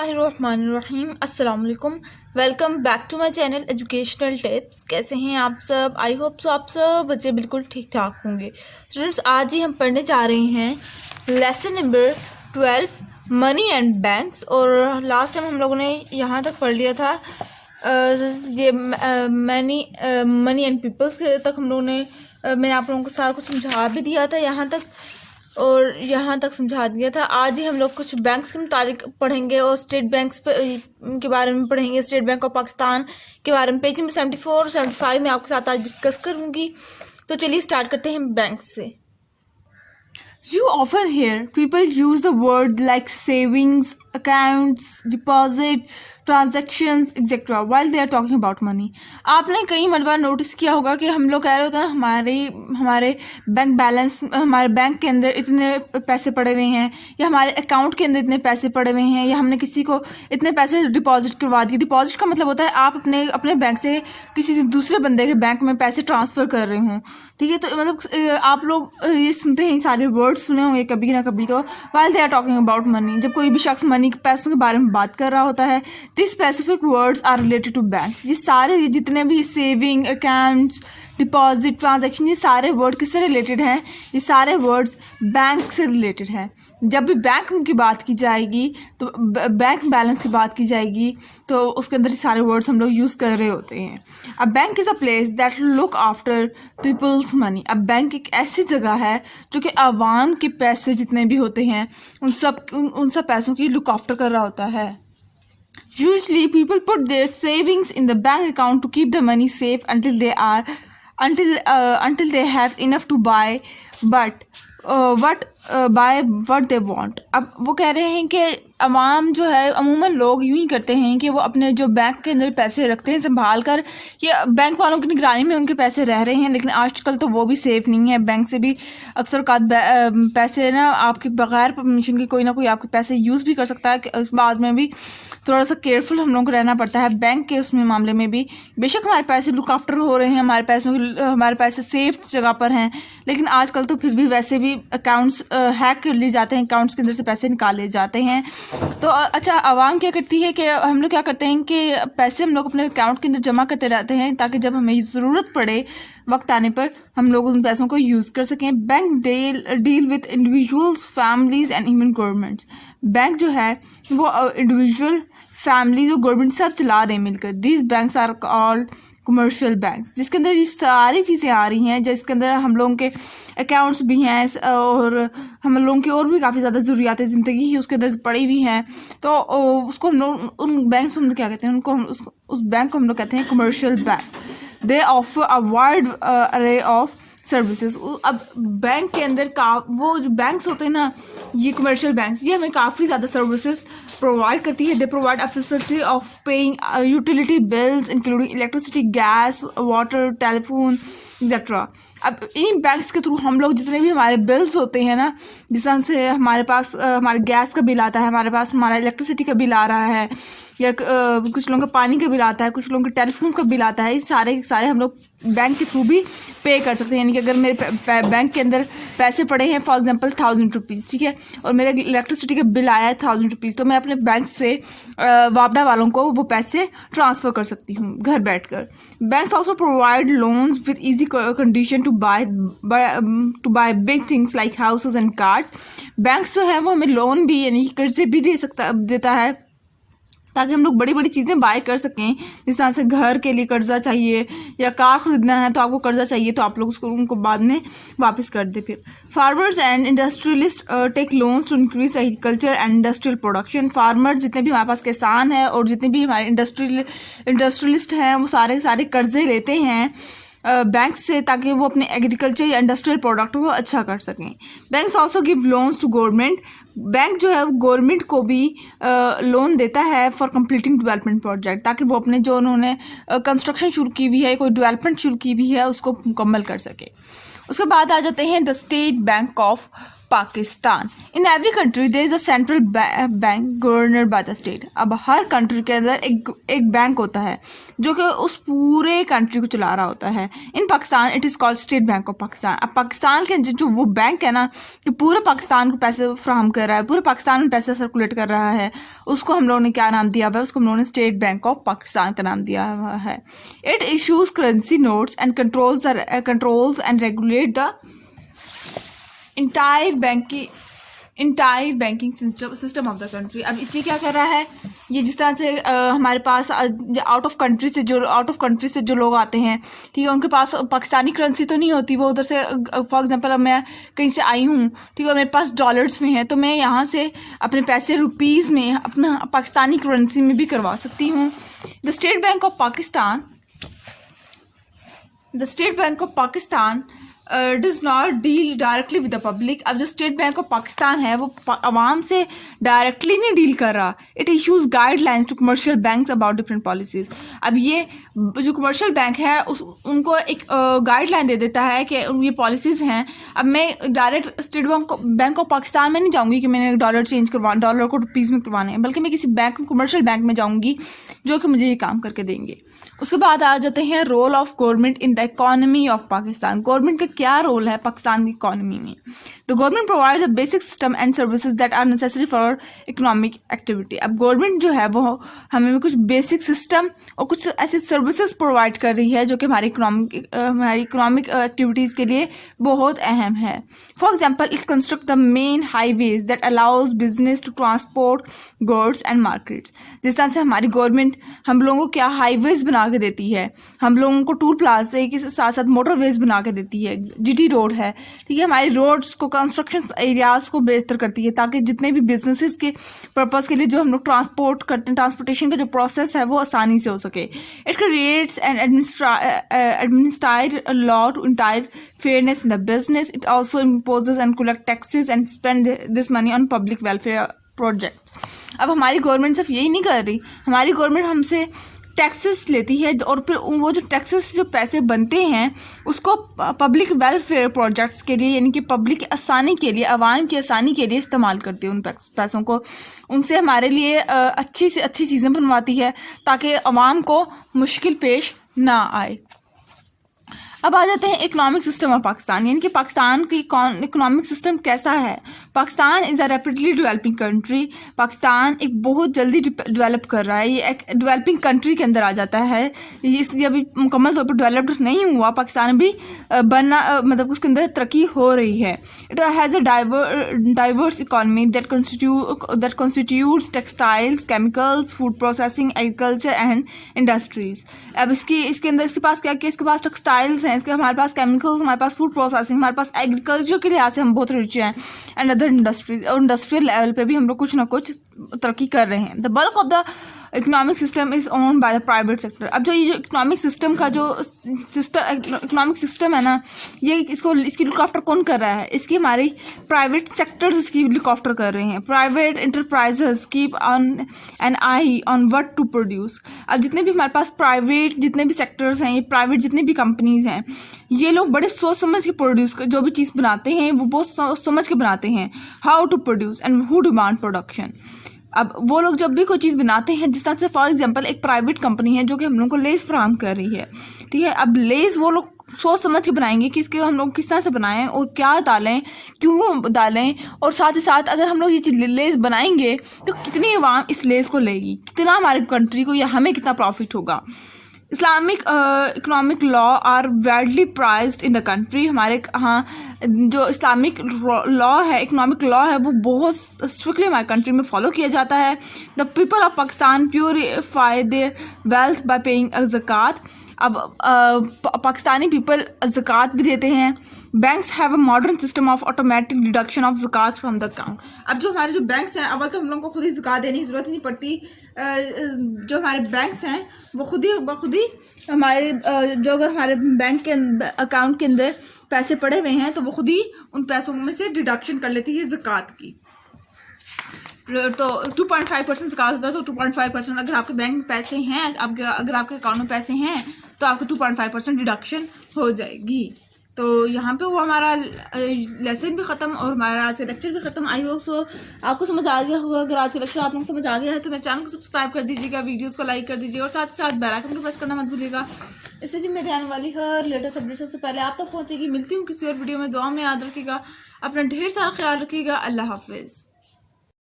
बिस्मिल्लाहिर्रहमानिर्रहीम अस्सलाम वालेकुम। Welcome back to my channel educational tips. कैसे हैं आप सब? आई होप सो आप सब बच्चे बिल्कुल ठीक ठाक होंगे। स्टूडेंट्स, आज ही हम पढ़ने जा रहे हैं lesson number 12 money and banks. और लास्ट टाइम हम लोगों ने यहाँ तक पढ़ लिया था ये मनी एंड पीपल्स तक हम लोगों ने मैंने आप लोगों को सारा कुछ समझा भी दिया था यहाँ तक, और यहाँ तक समझा दिया था। आज ही हम लोग कुछ बैंक्स के मुताबिक पढ़ेंगे और स्टेट बैंक्स के बारे में पढ़ेंगे। स्टेट बैंक ऑफ पाकिस्तान के बारे में पेज नंबर 74 और 75 में आपके साथ आज डिस्कस करूँगी। तो चलिए स्टार्ट करते हैं बैंक से। You often hear people use the word like savings, accounts, deposit, transactions, etc. while they are talking about money. आपने कई मरतबा नोटिस किया होगा कि हम लोग कह रहे होते हैं हमारे बैंक बैलेंस, हमारे बैंक के अंदर इतने पैसे पड़े हुए हैं, या हमारे अकाउंट के अंदर इतने पैसे पड़े हुए हैं, या हमने किसी को इतने पैसे डिपॉजिट करवा दिए। डिपॉजिट का मतलब होता है आप अपने बैंक से किसी दूसरे बंदे के बैंक में पैसे ट्रांसफ़र कर रहे हों। ठीक है, तो मतलब आप लोग ये सुनते हैं, सारे वर्ड्स सुने होंगे कभी ना कभी। तो while they are talking about money, जब कोई भी शख्स मनी के पैसों के बारे में बात कर रहा होता है, this specific words are related to banks. ये सारे जितने भी सेविंग, अकाउंट्स, डिपॉजिट, ट्रांजैक्शन, ये सारे वर्ड किससे रिलेटेड हैं? ये सारे वर्ड्स बैंक से रिलेटेड हैं। जब भी बैंक की बात की जाएगी, तो बैंक बैलेंस की बात की जाएगी, तो उसके अंदर सारे वर्ड्स हम लोग यूज़ कर रहे होते हैं। अब bank is a place that look after peoples money. अब बैंक एक ऐसी जगह है जो कि आवाम के पैसे जितने भी होते हैं उन सब पैसों की लुक आफ्टर कर रहा होता है। Usually people put their savings in the bank account to keep the money safe until they have enough to buy what they want। अब वो कह रहे हैं कि अवाम जो है, अमूमन लोग यूँ ही करते हैं कि वो अपने जो बैंक के अंदर पैसे रखते हैं संभाल कर, कि बैंक वालों की निगरानी में उनके पैसे रह रहे हैं, लेकिन आजकल तो वो भी सेफ़ नहीं है। बैंक से भी अक्सर पैसे ना आपके बगैर परमिशन के कोई ना कोई आपके पैसे यूज़ भी कर सकता है। उस बाद में भी थोड़ा सा केयरफुल हम लोगों को रहना पड़ता है बैंक के उसमें मामले में भी। बेशक हमारे पैसे लुक आफ्टर हो रहे हैं, हमारे पैसे सेफ जगह पर हैं, लेकिन आजकल तो फिर भी वैसे भी अकाउंट्स हैक कर लिए जाते हैं, अकाउंट्स के अंदर से पैसे निकाले जाते हैं। तो अच्छा, आवाम क्या करती है कि हम लोग क्या करते हैं कि पैसे हम लोग अपने अकाउंट के अंदर जमा करते रहते हैं, ताकि जब हमें ज़रूरत पड़े वक्त आने पर हम लोग उन पैसों को यूज़ कर सकें। Bank deal with individuals, families and even governments. Bank जो है वो इंडिविजुअल, फैमिलीज और गवर्नमेंट सब चला रहे हैं मिलकर। These banks are called commercial banks, जिसके अंदर ये सारी चीज़ें आ रही हैं, जिसके अंदर हम लोगों के अकाउंट्स भी हैं और हम लोगों की और भी काफ़ी ज़्यादा ज़रूरियात ज़िंदगी ही उसके अंदर पड़ी हुई हैं। तो उसको हम लोग, उन बैंक से हम लोग क्या कहते हैं, उस बैंक को हम लोग कहते हैं commercial bank. They offer a wide अरे ऑफ सर्विसेज। अब बैंक के अंदर वो जो बैंक्स होते हैं ना, ये कमर्शियल बैंक्स, ये हमें काफ़ी ज़्यादा सर्विसेज प्रोवाइड करती है। They provide a facility of paying utility bills including electricity, gas, water, telephone etcetera. अब इन बैंक्स के थ्रू हम लोग जितने भी हमारे बिल्स होते हैं ना, जिस तरह से हमारे पास हमारे गैस का बिल आता है, हमारे पास हमारा इलेक्ट्रिसिटी का बिल आ रहा है, या कुछ लोगों का पानी का बिल आता है, कुछ लोगों के टेलीफोन का बिल आता है, ये सारे हम लोग बैंक के थ्रू भी पे कर सकते हैं। यानी कि अगर मेरे बैंक के अंदर पैसे पड़े हैं फॉर एग्जांपल 1000 रुपीज़, ठीक है, और मेरे इलेक्ट्रिसिटी का बिल आया है 1000 रुपीज़, तो मैं अपने बैंक से वापडा वालों को वो पैसे ट्रांसफ़र कर सकती हूँ घर बैठकर। Banks also provide loans with easy condition to buy big things like houses and cars. Banks जो है वो हमें लोन भी, यानी कि कर्जे भी देता है, ताकि हम लोग बड़ी बड़ी चीज़ें बाय कर सकें। जिस तरह से घर के लिए कर्जा चाहिए या कार ख़रीदना है तो आपको कर्जा चाहिए, तो आप लोग उनको बाद में वापस कर दे। फिर farmers and industrialist take loans to increase agriculture and industrial production. Farmer जितने भी हमारे पास किसान हैं और जितने भी हमारे इंडस्ट्रियलिस्ट हैं, वो सारे कर्जे लेते हैं बैंक से, ताकि वो अपने एग्रीकल्चर या इंडस्ट्रियल प्रोडक्ट को अच्छा कर सकें। Banks also give loans to government. Bank जो है वो गवर्नमेंट को भी लोन देता है फॉर कंप्लीटिंग डेवलपमेंट प्रोजेक्ट, ताकि वो अपने जो उन्होंने कंस्ट्रक्शन शुरू की हुई है, कोई डेवलपमेंट शुरू की हुई है, उसको मुकम्मल कर सके। उसके बाद आ जाते हैं the State Bank of Pakistan. In every country there is a central bank governed by the state. अब हर कंट्री के अंदर एक बैंक होता है जो कि उस पूरे कंट्री को चला रहा होता है। In Pakistan it is called State Bank of Pakistan. अब पाकिस्तान के जो वो बैंक है ना, जो पूरे पाकिस्तान को पैसे फ्राहम कर रहा है, पूरे पाकिस्तान में पैसे सर्कुलेट कर रहा है, उसको हम लोगों ने क्या नाम दिया हुआ है? उसको हम लोगों ने स्टेट बैंक ऑफ पाकिस्तान का नाम दिया हुआ है। It issues currency notes and controls and regulate the entire banking system of the country. अब इसलिए क्या कर रहा है, ये जिस तरह से हमारे पास आउट ऑफ कंट्री से जो लोग आते हैं, ठीक है, उनके पास पाकिस्तानी करेंसी तो नहीं होती, वो उधर से फॉर एग्जांपल अब मैं कहीं से आई हूँ, ठीक है, मेरे पास डॉलर्स में है, तो मैं यहाँ से अपने पैसे रुपीज़ में अपना पाकिस्तानी करेंसी में भी करवा सकती हूँ। The State Bank of Pakistan does not deal directly with the public. अब जो स्टेट बैंक ऑफ पाकिस्तान है वो आवाम से डायरेक्टली नहीं डील कर रहा। It issues guidelines to commercial banks about different policies. अब ये जो कमर्शियल बैंक है उनको एक गाइडलाइन दे देता है कि ये पॉलिसीज़ हैं। अब मैं direct state Bank of Pakistan में नहीं जाऊँगी कि मैंने डॉलर को रुपीज़ में करवाने हैं, बल्कि मैं किसी कमर्शियल बैंक में जाऊँगी जो कि मुझे ये काम करके देंगे। उसके बाद आ जाते हैं role of government in the economy of Pakistan. Government का क्या रोल है पाकिस्तान की इकोनॉमी में? The government provides a basic system and services that are necessary for economic activity. अब गवर्नमेंट जो है वो हमें कुछ बेसिक सिस्टम और कुछ ऐसी सर्विसेज प्रोवाइड कर रही है जो कि हमारी इकोनॉमिक एक्टिविटीज़ के लिए बहुत अहम है। For example, it construct the main highways that allows business to transport goods and markets. जिस तरह से हमारी गवर्नमेंट हम लोगों को क्या हाईवेज बना के देती है, हम लोगों को टूल प्लाजा के साथ साथ मोटरवेज बना के देती है, जीटी रोड है, ठीक है, हमारी रोड्स को कंस्ट्रक्शन एरियाज़ को बेहतर करती है ताकि जितने भी बिजनेसेस के पर्पज़ के लिए जो हम लोग ट्रांसपोर्ट करते हैं, ट्रांसपोर्टेशन का जो प्रोसेस है वो आसानी से हो सके। It creates and administrate law to entire fairness in the business. It also imposes and collect taxes and spend this money on public welfare project. अब हमारी गवर्नमेंट सिर्फ यही नहीं कर रही, हमारी गवर्नमेंट हमसे टैक्सेस लेती है और फिर वो जो टैक्सेस जो पैसे बनते हैं उसको पब्लिक वेलफेयर प्रोजेक्ट्स के लिए, यानी कि पब्लिक की आसानी के लिए, आवाम की आसानी के लिए इस्तेमाल करती है। उन पैसों को उनसे हमारे लिए अच्छी से अच्छी चीज़ें बनवाती है ताकि आवाम को मुश्किल पेश ना आए। अब आ जाते हैं इकोनॉमिक सिस्टम ऑफ पाकिस्तान, यानी कि पाकिस्तान की इकोनॉमिक सिस्टम कैसा है। Pakistan is a rapidly developing country. Pakistan एक बहुत जल्दी डेवलप कर रहा है, ये एक डेवलपिंग कंट्री के अंदर आ जाता है। ये अभी मुकम्मल तौर पर डेवलप्ड नहीं हुआ, पाकिस्तान अभी बनना मतलब उसके अंदर तरक्की हो रही है। It has a diverse economy that constitutes textiles, chemicals, food processing, agriculture and industries. अब इसके अंदर इसके पास क्या किया, इसके पास टेक्सटाइल्स हैं, इसके हमारे पास केमिकल्स, हमारे पास फूड प्रोसेसिंग, हमारे पास एग्रीकल्चर के लिहाज से हम बहुत रिच हैं, एंड अदर इंडस्ट्रीज। और इंडस्ट्रियल लेवल पे भी हम लोग कुछ ना कुछ तरक्की कर रहे हैं। The bulk of the economic system is owned by the private sector. अब जो ये जो इकोनॉमिक सिस्टम का जो इकोनॉमिक सिस्टम है ना, ये इसकी लुक आफ्टर कौन कर रहा है? इसकी हमारी प्राइवेट सेक्टर्स इसकी लुक आफ्टर कर रहे हैं। Private enterprises keep on an eye on what to produce. अब जितने भी हमारे पास प्राइवेट जितने भी सेक्टर्स हैं, ये प्राइवेट जितने भी कंपनीज हैं, ये लोग बड़े सोच समझ के प्रोड्यूस जो भी चीज़ बनाते हैं वो बहुत सोच समझ के बनाते हैं। How to produce and who demand production. अब वो लोग जब भी कोई चीज़ बनाते हैं, जिस तरह से फॉर एग्जांपल एक प्राइवेट कंपनी है जो कि हम लोग को लेस फराहम कर रही है, ठीक है। अब लेस वो लोग सोच समझ के बनाएंगे कि इसके हम लोग किस तरह से बनाएं और क्या डालें, क्यों डालें, और साथ ही साथ अगर हम लोग ये चीज़ लेस बनाएंगे तो कितनी आवाम इस लेस को लेगी, कितना हमारी कंट्री को या हमें कितना प्रॉफिट होगा। Islamic economic law are widely praised in the country. हमारे यहाँ जो इस्लामिक लॉ है, इकोनॉमिक लॉ है, वो बहुत स्ट्रिक्टली हमारे कंट्री में फॉलो किया जाता है। The people of Pakistan purify their wealth by paying zakat. अब पाकिस्तानी पीपल ज़कात भी देते हैं। Banks have a modern system of automatic deduction of zakat from the account. अब जो हमारे जो बैंक्स हैं, अव्वल तो हम लोगों को खुद ही ज़कात देने की ज़रूरत नहीं पड़ती। जो हमारे बैंक्स हैं वो खुद ही हमारे जो अगर हमारे बैंक के अकाउंट के अंदर पैसे पड़े हुए हैं तो वो खुद ही उन पैसों में से डिडक्शन कर लेती है ज़कात की। तो 2.5% ज़कात होता है, तो 2.5% अगर आपके बैंक में पैसे हैं, अगर आपके अकाउंट में पैसे हैं तो आपको 2.5% डिडक्शन हो जाएगी। तो यहाँ पे वो हमारा लेसन भी ख़त्म और हमारा आज का लेक्चर भी ख़त्म। आई होप सो आपको समझ आ गया होगा। अगर आज का लेक्चर आप लोगों को समझ आ गया है तो मेरे चैनल को सब्सक्राइब कर दीजिएगा, वीडियोस को लाइक कर दीजिएगा और साथ ही साथ बेल आइकन को प्रेस करना मत भूलिएगा। इससे जी मेरे आने वाली हर लेटेस्ट अपडेट सबसे पहले आप तक पहुँचेगी। मिलती हूँ किसी और वीडियो में। दुआ में याद रखिएगा, अपना ढेर सारा ख्याल रखिएगा। अल्लाह हाफिज़।